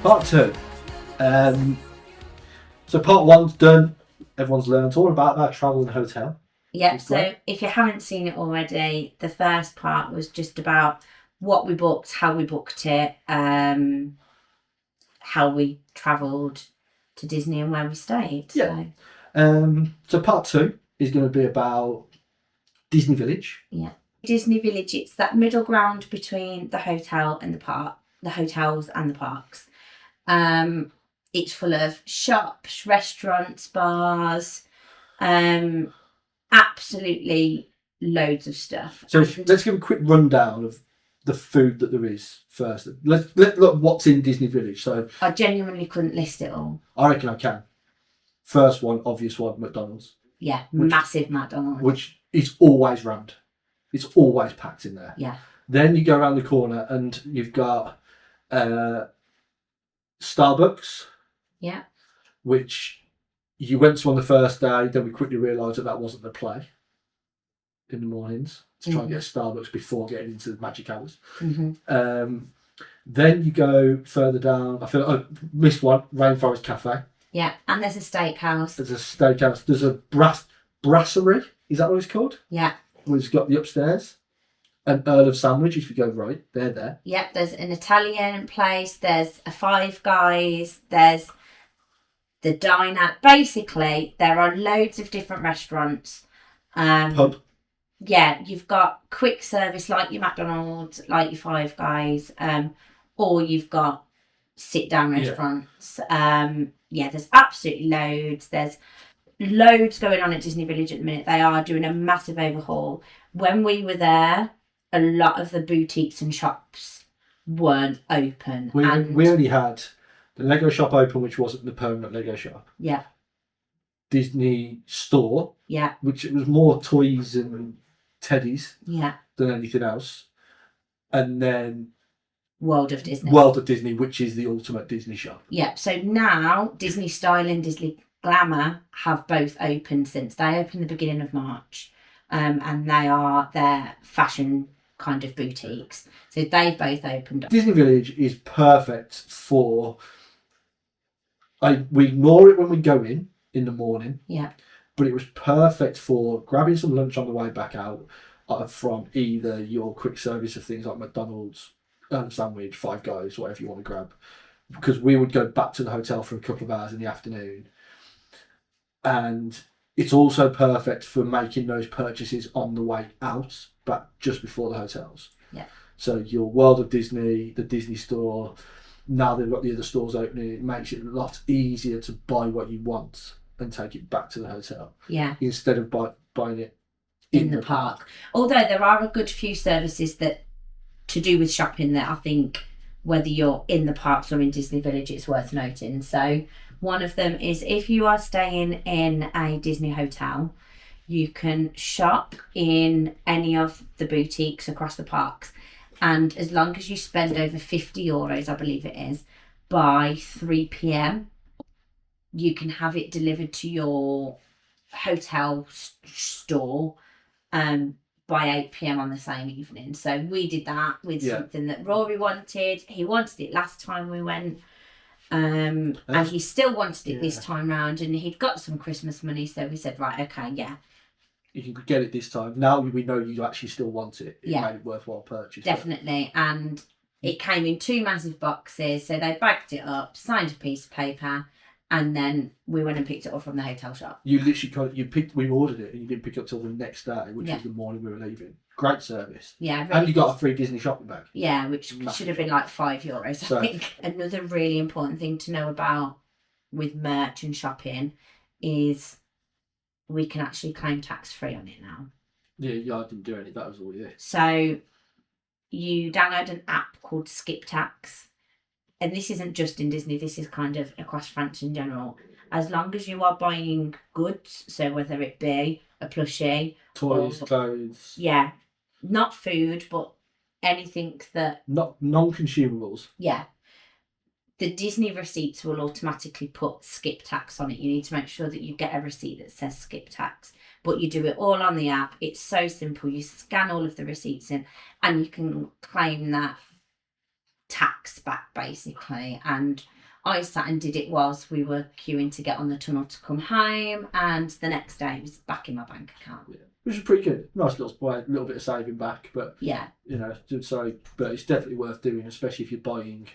Part 2. So part 1's done. Everyone's learned all about our travel and hotel. Yep, so if you haven't seen it already, the first part was just about what we booked, how we booked it, how we travelled to Disney and where we stayed. Yeah. So part 2 is going to be about Disney Village. Yeah. Disney Village, it's that middle ground between the hotel and the park, the hotels and the parks. It's full of shops, restaurants, bars, absolutely loads of stuff. So let's give a quick rundown of the food that there is first. Let's look what's in Disney Village. So I genuinely couldn't list it all. I reckon I can. First one, obvious one, McDonald's. Yeah, massive McDonald's. Which is always rammed. It's always packed in there. Yeah. Then you go around the corner and you've got Starbucks. Yeah. Which you went to on the first day, then we quickly realised that wasn't the play in the mornings to try and get Starbucks before getting into the magic hours. Mm-hmm. Then you go further down. I feel like I missed one, Rainforest Cafe. Yeah, and there's a steakhouse. There's a steakhouse. There's a brasserie. Is that what it's called? Yeah. Which got the upstairs. An Earl of Sandwich, if you go right, they're there. Yep, there's an Italian place. There's a Five Guys. There's the diner. Basically, there are loads of different restaurants. Pub. Yeah, you've got quick service like your McDonald's, like your Five Guys, or you've got sit-down restaurants. Yeah, there's absolutely loads. There's loads going on at Disney Village at the minute. They are doing a massive overhaul. When we were there, a lot of the boutiques and shops weren't open. We only had the Lego shop open, which wasn't the permanent Lego shop. Yeah. Disney store. Yeah. Which was more toys and teddies. Yeah. Than anything else. And then World of Disney. World of Disney, which is the ultimate Disney shop. Yeah. So now Disney Style and Disney Glamour have both opened since they opened the beginning of March. And they are their fashion kind of boutiques. So they've both opened up. Disney Village is perfect for... we ignore it when we go in the morning. Yeah. But it was perfect for grabbing some lunch on the way back out from either your quick service of things like McDonald's, sandwich, Five Guys, whatever you want to grab. Because we would go back to the hotel for a couple of hours in the afternoon. And it's also perfect for making those purchases on the way out, but just before the hotels. Yeah. So your World of Disney, the Disney store, now they've got the other stores opening, it makes it a lot easier to buy what you want and take it back to the hotel. Yeah. Instead of buying it in the park. Although there are a good few services that to do with shopping that I think whether you're in the parks or in Disney Village, it's worth noting. So one of them is if you are staying in a Disney hotel, you can shop in any of the boutiques across the parks. And as long as you spend over €50, I believe it is, by 3 p.m, you can have it delivered to your hotel store by 8 p.m. on the same evening. So we did that with something that Rory wanted. He wanted it last time we went. And he still wanted it this time round, and he'd got some Christmas money, so we said, right, okay, yeah. You can get it this time. Now we know you actually still want it. It made it worthwhile purchase. Definitely. And it came in 2 massive boxes, so they bagged it up, signed a piece of paper, and then we went and picked it up from the hotel shop. You literally we ordered it and you didn't pick it up till the next day, which was the morning we were leaving. Great service. Yeah. Really. And you got a free Disney shopping bag. Yeah, which should have been like €5, I think. Another really important thing to know about with merch and shopping is we can actually claim tax-free on it now. Yeah, I didn't do any. That was all you did. So you download an app called Skip Tax. And this isn't just in Disney, this is kind of across France in general. As long as you are buying goods, so whether it be a plushie, toys, clothes. Yeah. Not food, but anything that... Not non-consumables. Yeah. The Disney receipts will automatically put Skip Tax on it. You need to make sure that you get a receipt that says Skip Tax. But you do it all on the app. It's so simple. You scan all of the receipts in and you can claim that tax back, basically. And I sat and did it whilst we were queuing to get on the tunnel to come home, and the next day it was back in my bank account. Yeah. Which is pretty good. Nice little bit of saving back, but yeah, but it's definitely worth doing, especially if you're buying.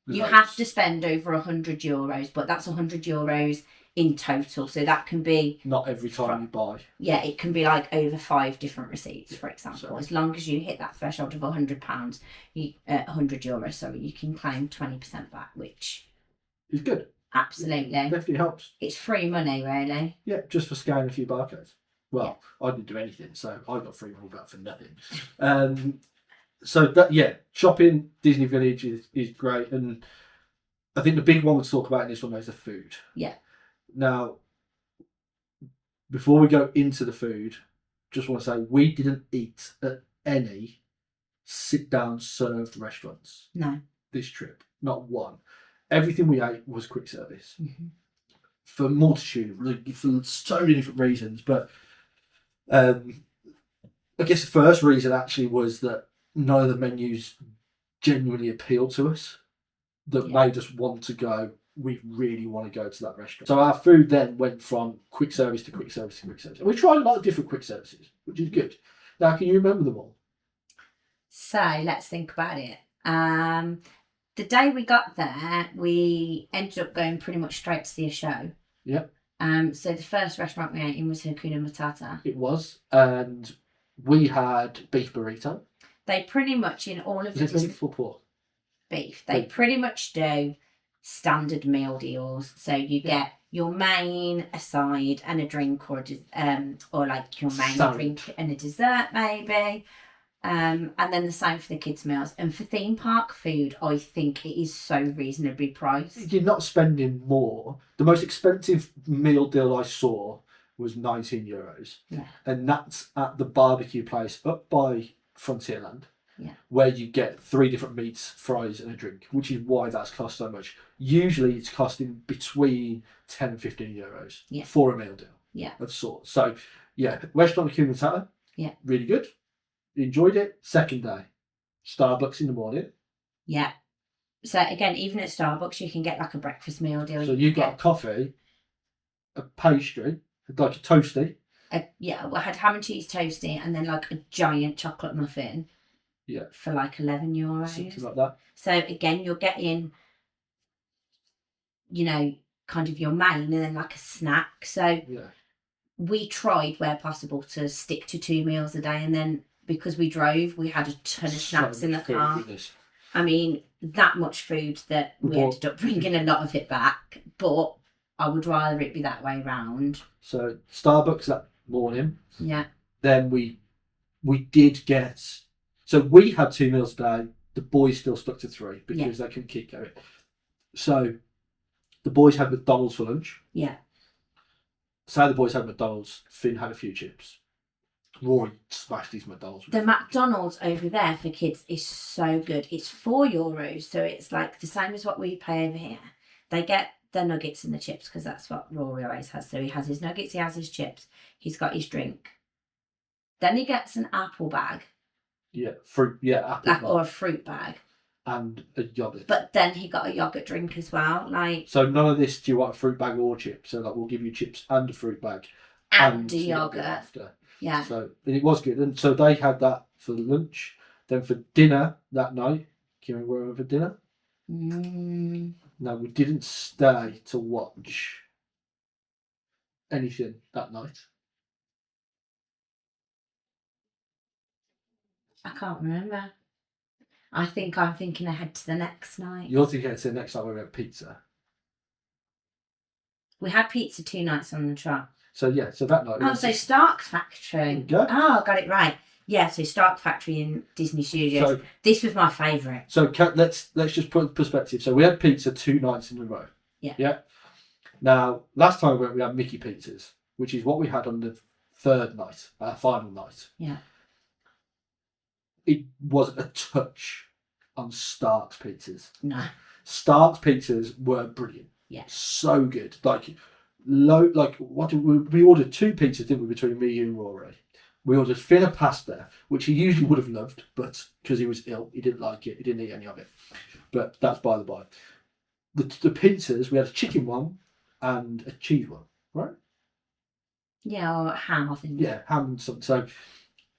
You have to spend over €100, but that's €100 in total. So that can be not every time you buy. Yeah, it can be like over 5 different receipts, for example. So, as long as you hit that threshold of £100, €100, sorry, you can claim 20% back, which is good. Absolutely, definitely helps. It's free money, really. Yeah, just for scanning a few barcodes. Well, I didn't do anything, so I got free money back for nothing. So that shopping Disney Village is great, and I think the big one to talk about in this one is the food. Yeah. Now, before we go into the food, just want to say we didn't eat at any sit-down served restaurants. No. This trip, not one. Everything we ate was quick service. Mm-hmm. For for so many different reasons, but I guess the first reason actually was that none of the menus genuinely appealed to us, that made us want to go. We really want to go to that restaurant. So our food then went from quick service to quick service to quick service. And we tried a lot of different quick services, which is good. Now, can you remember them all? So let's think about it. The day we got there, we ended up going pretty much straight to see a show. Yep. So the first restaurant we ate in was Hakuna Matata. It was, and we had beef burrito. They pretty much in all of the beef or pork? Beef. They pretty much do standard meal deals. So you get your main, a side, and a drink, or like your main drink and a dessert maybe. And then the same for the kids' meals. And for theme park food, I think it is so reasonably priced. You're not spending more. The most expensive meal deal I saw was €19. Yeah. And that's at the barbecue place up by Frontierland. Yeah. Where you get 3 different meats, fries, and a drink, which is why that's cost so much. Usually it's costing between €10 and €15 for a meal deal. Yeah. Of sorts. So, restaurant Hakuna Matata. Yeah. Really good. Enjoyed it. Second day, Starbucks in the morning. Yeah. So again, even at Starbucks, you can get like a breakfast meal deal. So you got a coffee, a pastry, like a toasty. I had ham and cheese toasty, and then like a giant chocolate muffin. Yeah. For like €11. Something like that. So again, you're getting, kind of your main and then like a snack. So we tried where possible to stick to 2 meals a day, and then because we drove, we had a ton of snacks in the car. Goodness. I mean, that much food that we ended up bringing a lot of it back, but I would rather it be that way round. So Starbucks that morning. Yeah. Then we did get. So we had 2 meals a day. The boys still stuck to 3 because they couldn't keep going. So the boys had McDonald's for lunch. Yeah. So the boys had McDonald's. Finn had a few chips. Rory smashed his McDonald's. The McDonald's over there for kids is so good. It's €4, so it's like the same as what we pay over here. They get the nuggets and the chips because that's what Rory always has. So he has his nuggets, he has his chips, he's got his drink. Then he gets an apple bag. Yeah, fruit. Yeah, apple bag. Or a fruit bag. And a yogurt. But then he got a yogurt drink as well. So none of this, do you want a fruit bag or chips? So we'll give you chips and a fruit bag. And a yogurt. After. Yeah. So it was good. And so they had that for lunch. Then for dinner that night, can you remember where we went for dinner? No, we didn't stay to watch anything that night. I can't remember. I think I'm thinking ahead to the next night. You're thinking ahead to the next night we had pizza. We had pizza 2 nights on the trot. So that night. So Stark Factory. Go. Oh, got it right. Yeah, so Stark Factory in Disney Studios. So, this was my favourite. So let's just put in perspective. So we had pizza 2 nights in a row. Yeah. Yeah. Now, last time we had Mickey pizzas, which is what we had on the 3rd night, our final night. Yeah. It wasn't a touch on Stark's pizzas. No. Stark's pizzas were brilliant. Yeah. So good. What did we ordered 2 pizzas, didn't we, between me, you and Rory? We ordered finna pasta, which he usually would have loved, but because he was ill, he didn't like it. He didn't eat any of it. But that's by the by. the pizzas, we had a chicken one and a cheese one, right? Yeah, or ham, I think. Yeah, ham and something. So,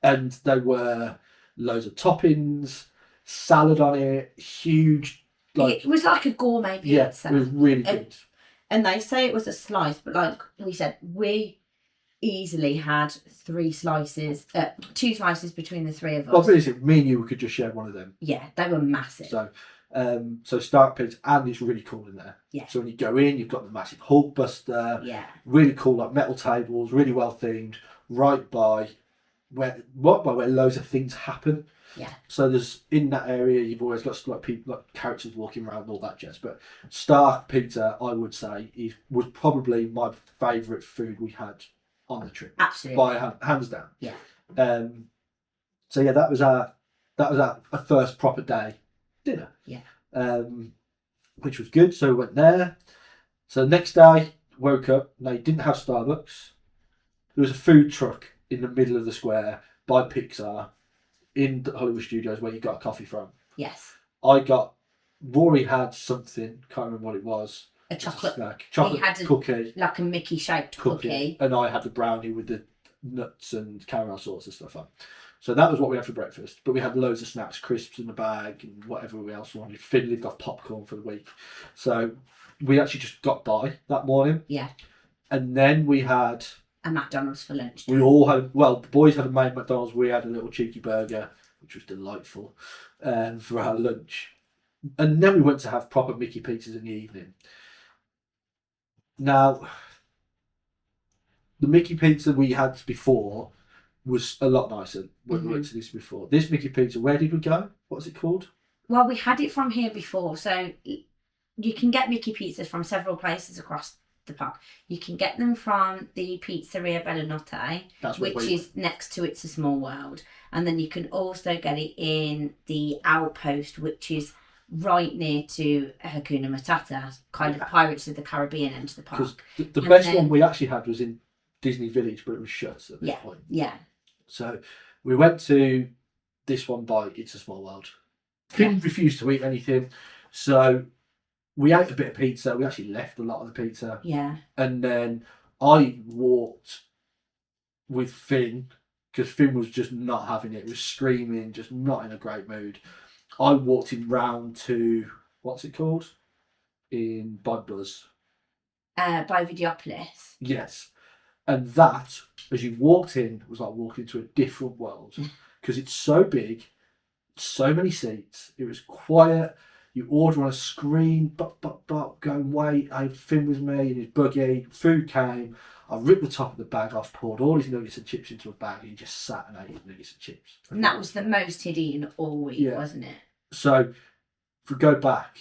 and they were loads of toppings, salad on it, huge. It was like a gourmet pizza. Yeah, it was really good. And they say it was a slice, but like we said, we easily had 2 slices between the 3 of us. Well, basically, me and you could just share one of them. Yeah, they were massive. So Stark Pizza, and it's really cool in there. Yeah. So when you go in, you've got the massive Hulk Buster. Yeah. Really cool, like metal tables, really well themed, right by where loads of things happen. Yeah. So there's in that area, you've always got like people, like characters walking around and all that jazz. But Stark Pizza, I would say, was probably my favourite food we had on the trip. Absolutely. By hands down. Yeah. So yeah, that was our first proper day dinner. Yeah. Which was good. So we went there. So the next day, woke up. They didn't have Starbucks. There was a food truck in the middle of the square by Pixar in the Hollywood Studios where you got a coffee from. Yes. Rory had something, can't remember what it was. A chocolate snack. Chocolate cookie. Like a Mickey shaped cookie. And I had the brownie with the nuts and caramel sauce and stuff on. So that was what we had for breakfast. But we had loads of snacks, crisps in the bag and whatever we else wanted. Finn lived off popcorn for the week. So we actually just got by that morning. Yeah. And then we had a McDonald's for lunch. We all had, the boys had a main McDonald's. We had a little cheeky burger, which was delightful, for our lunch. And then we went to have proper Mickey pizzas in the evening. Now, the Mickey pizza we had before was a lot nicer when we went to this before. This Mickey pizza, where did we go? What's it called? Well, we had it from here before. So you can get Mickey pizzas from several places across the park. You can get them from the Pizzeria Bellanotte, which is next to It's a Small World. And then you can also get it in the Outpost, which is right near to Hakuna Matata, kind of Pirates of the Caribbean end of the park. Because the best one we actually had was in Disney Village, but it was shut at this point. Yeah. So we went to this one by It's a Small World. Finn refused to eat anything, so we ate a bit of pizza. We actually left a lot of the pizza. Yeah. And then I walked with Finn, because Finn was just not having it. He was screaming, just not in a great mood. I walked him round to, what's it called? By Buzz. By Videopolis. Yes. And that, as you walked in, was like walking into a different world. Because it's so big, so many seats, it was quiet. You order on a screen, going wait. I had Finn with me in his buggy. Food came. I ripped the top of the bag off, poured all his nuggets and chips into a bag, and he just sat and ate his nuggets and chips. And that was the most he'd eaten all week, wasn't it? So, if we go back,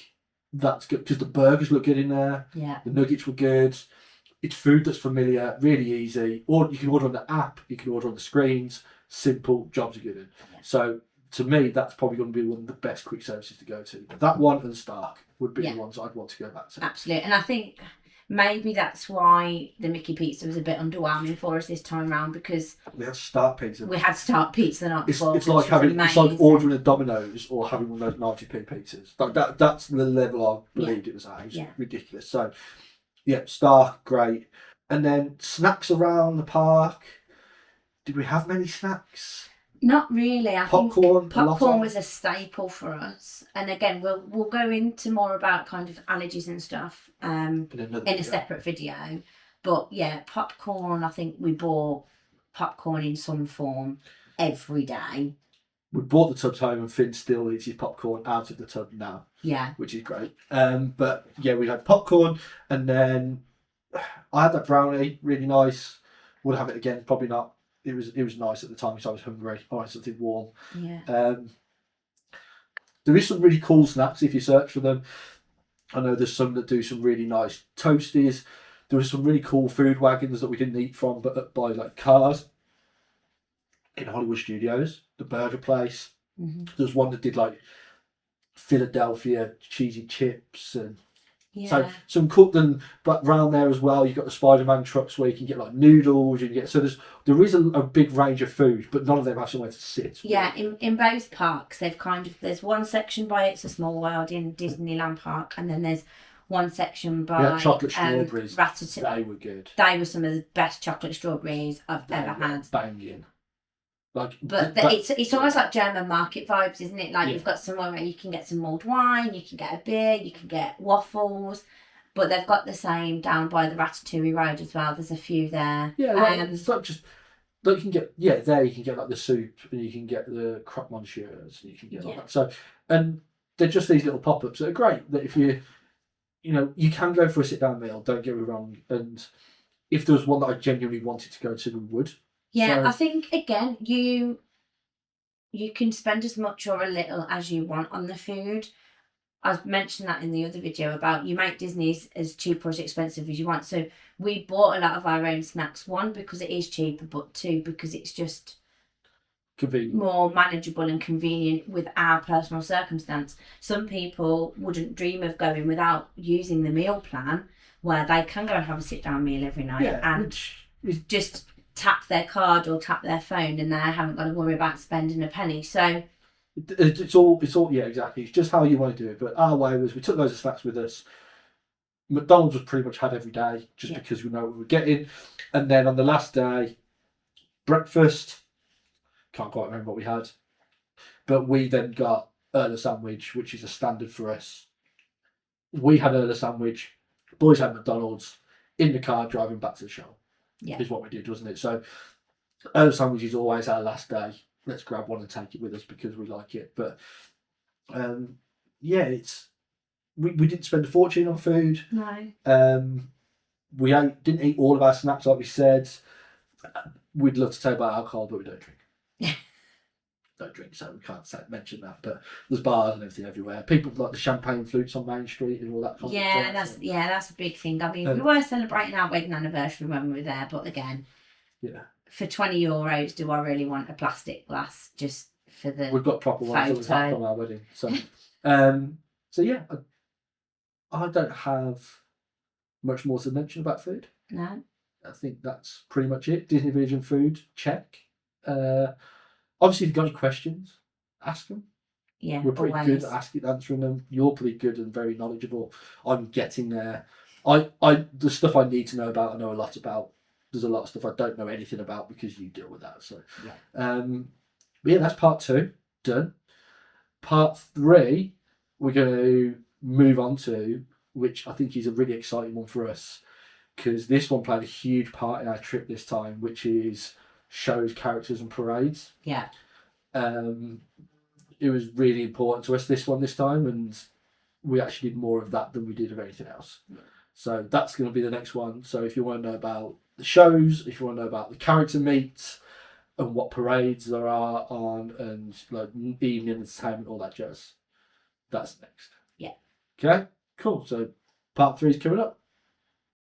that's good because the burgers look good in there. Yeah. The nuggets were good. It's food that's familiar, really easy. Or you can order on the app, you can order on the screens. Simple, jobs are good in. Yeah. So, to me, that's probably going to be one of the best quick services to go to. That one and Stark would be the ones I'd want to go back to. Absolutely. And I think maybe that's why the Mickey pizza was a bit underwhelming for us this time round, because we had Stark pizza. We had Stark pizza the night before. It's like ordering a Domino's or having one of those 90p pizzas. That's the level I believed it was at. It was ridiculous. So, yeah, Stark, great. And then snacks around the park. Did we have many snacks? Not really. I think popcorn was a staple for us. And again, we'll go into more about kind of allergies and stuff in a separate video. But yeah, popcorn, I think we bought popcorn in some form every day. We brought the tubs home and Finn still eats his popcorn out of the tub now. Yeah. Which is great. But yeah, we had popcorn and then I had that brownie, really nice. Would have it again, probably not. It was nice at the time because I was hungry. I wanted something warm. Yeah. There is some really cool snacks if you search for them. I know there's some that do some really nice toasties. There were some really cool food wagons that we didn't eat from, but by like cars in Hollywood Studios, the burger place. Mm-hmm. There's one that did like Philadelphia cheesy chips and so some cooked and but around there as well. You've got the Spider-Man trucks where you can get like noodles. You can get there is a big range of food, but none of them have somewhere to sit. Yeah, in both parks they've there's one section by It's a Small World in Disneyland Park, and then there's one section by We had chocolate strawberries. Ratatouille. They were good. They were some of the best chocolate strawberries I've ever had. Banging. Like, but it's almost like German market vibes, isn't it? Like you've got somewhere where you can get some mulled wine, you can get a beer, you can get waffles. But they've got the same down by the Ratatouille road as well. There's a few there. Yeah, it's not just. Like you can get there you can get like the soup and you can get the croque monsieurs and you can get like that. So and they're just these little pop-ups that are great. That if you you can go for a sit-down meal. Don't get me wrong. And if there was one that I genuinely wanted to go to, we would. Yeah, so, I think again you can spend as much or a little as you want on the food. I've mentioned that in the other video about you make Disney's as cheap or as expensive as you want. So we bought a lot of our own snacks. One, because it is cheaper, but two, because it's just convenient, more manageable and convenient with our personal circumstance. Some people wouldn't dream of going without using the meal plan, where they can go and have a sit-down meal every night and just tap their card or tap their phone, and they haven't got to worry about spending a penny. So. It's all exactly. It's just how you want to do it. But our way was we took loads of snacks with us. McDonald's was pretty much had every day just because we know what we were getting. And then on the last day, breakfast, can't quite remember what we had. But we then got Earl sandwich, which is a standard for us. We had Earl sandwich, boys had McDonald's in the car driving back to the show. Yeah. Is what we did, wasn't it? So Earl sandwich is always our last day. Let's grab one and take it with us because we like it. But it's we didn't spend a fortune on food. No. We didn't eat all of our snacks like we said. We'd love to tell about alcohol, but we don't drink. Don't drink, so we can't mention that. But there's bars and everything everywhere. People like the champagne flutes on Main Street and all that kind of stuff. That's a big thing. I mean, we were celebrating our wedding anniversary when we were there, but again, for €20, do I really want a plastic glass just for the We've got proper ones that we have on our wedding. So, I don't have much more to mention about food. No. I think that's pretty much it. Disney Virgin food, check. Obviously, if you've got any questions, ask them. Yeah, we're pretty good at answering them. You're pretty good and very knowledgeable on getting there. The stuff I need to know about, I know a lot about. There's a lot of stuff I don't know anything about because you deal with that. So, that's part 2 done. Part 3, we're going to move on to, which I think is a really exciting one for us, because this one played a huge part in our trip this time, which is shows, characters, and parades. Yeah. It was really important to us this time, and we actually did more of that than we did of anything else. Yeah. So that's going to be the next one. So if you want to know about the shows, if you want to know about the character meets and what parades there are on, and like evening entertainment, all that jazz, that's next. Yeah. Okay, cool. So part 3 is coming up.